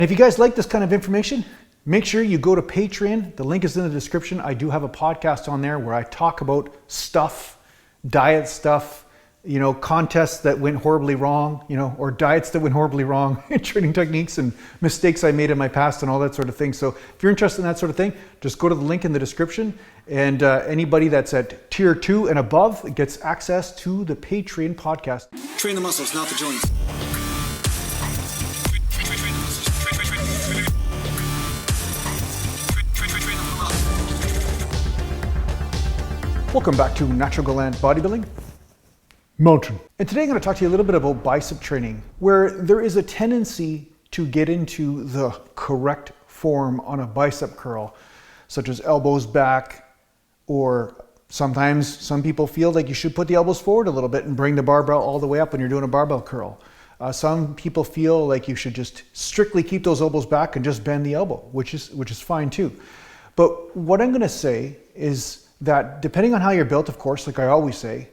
If you guys like this kind of information, make sure you go to Patreon. The link is in the description. I do have a podcast on there where I talk about stuff, diet stuff, you know, contests that went horribly wrong, you know, or diets that went horribly wrong, training techniques and mistakes I made in my past and all that sort of thing. So if you're interested in that sort of thing, just go to the link in the description, and anybody that's at tier 2 and above gets access to the Patreon podcast. Train the muscles, not the joints. Welcome back to Natural Bodybuilding Mountain. And today I'm going to talk to you a little bit about bicep training, where there is a tendency to get into the correct form on a bicep curl, such as elbows back, or sometimes some people feel like you should put the elbows forward a little bit and bring the barbell all the way up when you're doing a barbell curl. Some people feel like you should just strictly keep those elbows back and just bend the elbow, which is fine too. But what I'm going to say is that depending on how you're built, of course, like I always say,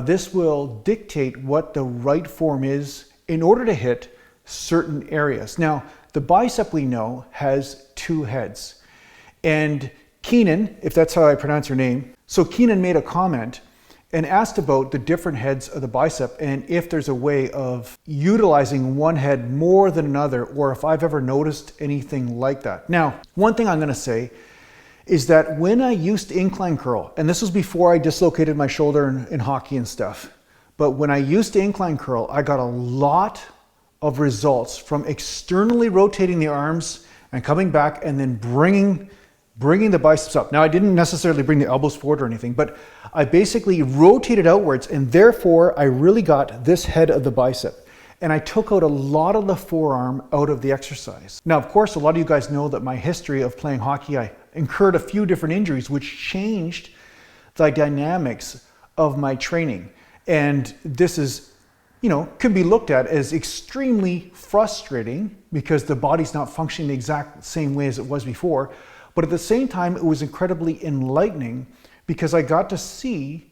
this will dictate what the right form is in order to hit certain areas. Now, the bicep, we know, has 2 heads. And Keenan, if that's how I pronounce your name, so Keenan made a comment and asked about the different heads of the bicep and if there's a way of utilizing one head more than another, or if I've ever noticed anything like that. Now, one thing I'm going to say is that when I used to incline curl, and this was before I dislocated my shoulder in hockey and stuff, but when I used to incline curl, I got a lot of results from externally rotating the arms and coming back and then bringing the biceps up. Now, I didn't necessarily bring the elbows forward or anything, but I basically rotated outwards, and therefore I really got this head of the bicep. And I took out a lot of the forearm out of the exercise. Now, of course, a lot of you guys know that my history of playing hockey, I incurred a few different injuries, which changed the dynamics of my training. And this is, you know, can be looked at as extremely frustrating because the body's not functioning the exact same way as it was before. But at the same time, it was incredibly enlightening because I got to see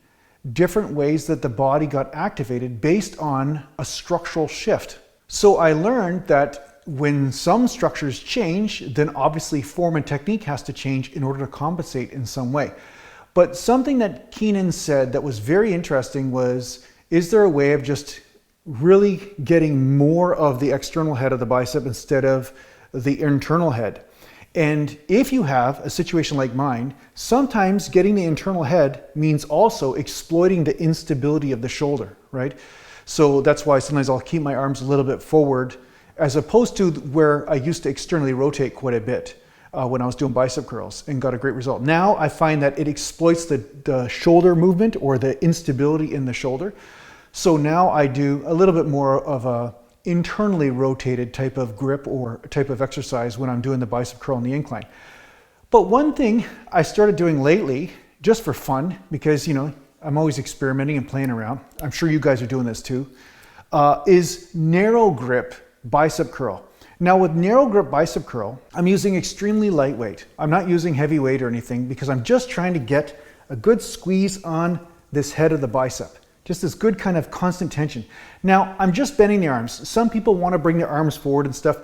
different ways that the body got activated based on a structural shift. So I learned that when some structures change, then obviously form and technique has to change in order to compensate in some way. But something that Keenan said that was very interesting was, is there a way of just really getting more of the external head of the bicep instead of the internal head? And if you have a situation like mine, sometimes getting the internal head means also exploiting the instability of the shoulder, right? So that's why sometimes I'll keep my arms a little bit forward, as opposed to where I used to externally rotate quite a bit when I was doing bicep curls and got a great result. Now I find that it exploits the shoulder movement or the instability in the shoulder. So now I do a little bit more of a internally rotated type of grip or type of exercise when I'm doing the bicep curl and the incline. But one thing I started doing lately, just for fun, because, you know, I'm always experimenting and playing around, I'm sure you guys are doing this too, is narrow grip bicep curl. Now with narrow grip bicep curl, I'm using extremely lightweight. I'm not using heavy weight or anything because I'm just trying to get a good squeeze on this head of the bicep. Just this good kind of constant tension. Now, I'm just bending the arms. Some people want to bring their arms forward and stuff.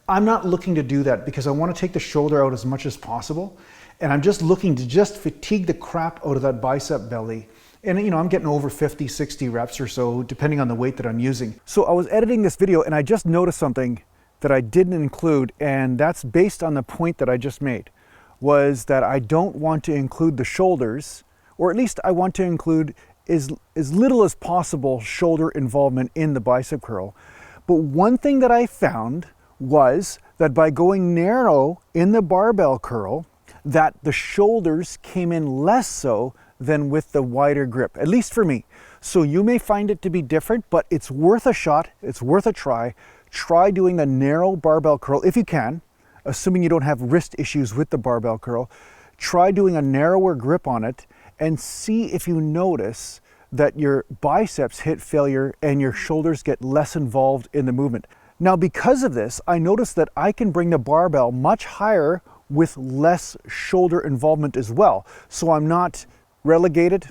I'm not looking to do that because I want to take the shoulder out as much as possible. And I'm just looking to just fatigue the crap out of that bicep belly. And, you know, I'm getting over 50, 60 reps or so, depending on the weight that I'm using. So I was editing this video and I just noticed something that I didn't include, and that's based on the point that I just made, was that I don't want to include the shoulders, or at least I want to include as little as possible shoulder involvement in the bicep curl. But one thing that I found was that by going narrow in the barbell curl, that the shoulders came in less so than with the wider grip, at least for me. So you may find it to be different, but it's worth a shot, it's worth a try. Try doing the narrow barbell curl if you can, assuming you don't have wrist issues with the barbell curl. Try doing a narrower grip on it and see if you notice that your biceps hit failure and your shoulders get less involved in the movement. Now, because of this, I noticed that I can bring the barbell much higher with less shoulder involvement as well. So I'm not relegated,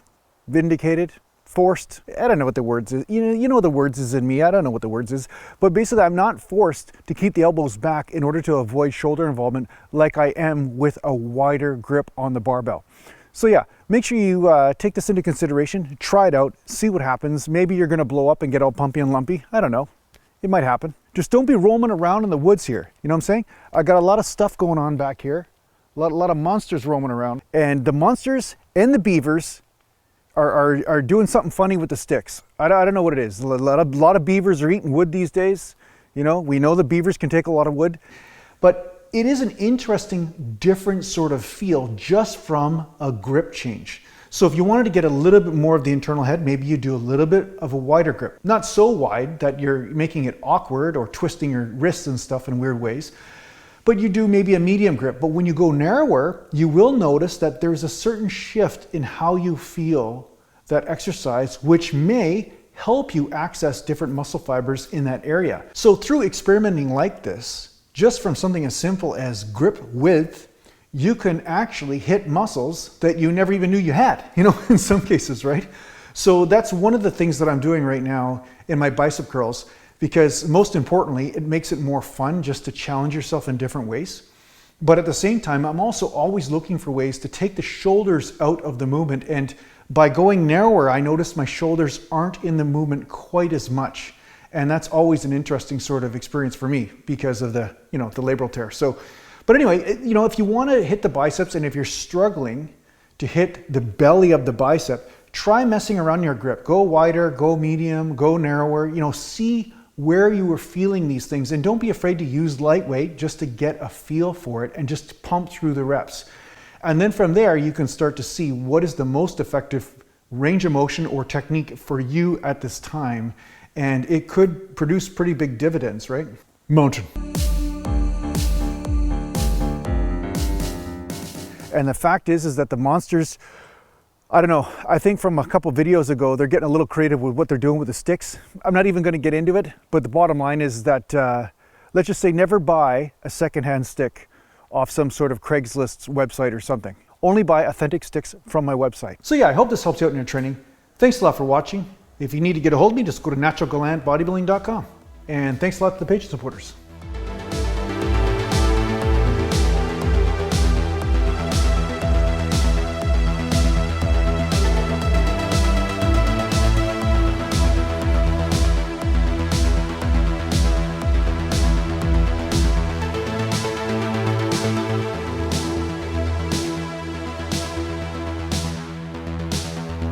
vindicated, forced, I don't know what the words is, you know the words is in me, I don't know what the words is, but basically I'm not forced to keep the elbows back in order to avoid shoulder involvement like I am with a wider grip on the barbell. So yeah, make sure you take this into consideration, try it out, see what happens. Maybe you're gonna blow up and get all pumpy and lumpy, I don't know, it might happen. Just don't be roaming around in the woods here, you know what I'm saying? I got a lot of stuff going on back here, a lot of monsters roaming around, and the monsters and the beavers are doing something funny with the sticks. I don't know what it is. A lot of beavers are eating wood these days. You know, we know the beavers can take a lot of wood, but it is an interesting, different sort of feel just from a grip change. So if you wanted to get a little bit more of the internal head, maybe you do a little bit of a wider grip. Not so wide that you're making it awkward or twisting your wrists and stuff in weird ways, but you do maybe a medium grip. But when you go narrower, you will notice that there's a certain shift in how you feel that exercise, which may help you access different muscle fibers in that area. So through experimenting like this, just from something as simple as grip width, you can actually hit muscles that you never even knew you had, you know, in some cases, right? So that's one of the things that I'm doing right now in my bicep curls, because most importantly, it makes it more fun just to challenge yourself in different ways. But at the same time, I'm also always looking for ways to take the shoulders out of the movement. And by going narrower, I notice my shoulders aren't in the movement quite as much. And that's always an interesting sort of experience for me because of the, you know, the labral tear. So, but anyway, you know, if you want to hit the biceps and if you're struggling to hit the belly of the bicep, try messing around your grip. Go wider, go medium, go narrower, you know, see where you were feeling these things, and don't be afraid to use lightweight just to get a feel for it and just pump through the reps. And then from there, you can start to see what is the most effective range of motion or technique for you at this time. And it could produce pretty big dividends, right? Mountain. And the fact is that the monsters, I don't know, I think from a couple videos ago, they're getting a little creative with what they're doing with the sticks. I'm not even going to get into it, but the bottom line is that, let's just say never buy a secondhand stick off some sort of Craigslist website or something. Only buy authentic sticks from my website. So yeah, I hope this helps you out in your training. Thanks a lot for watching. If you need to get a hold of me, just go to naturalbodybuilding.com. And thanks a lot to the Patreon supporters.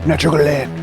Natural land.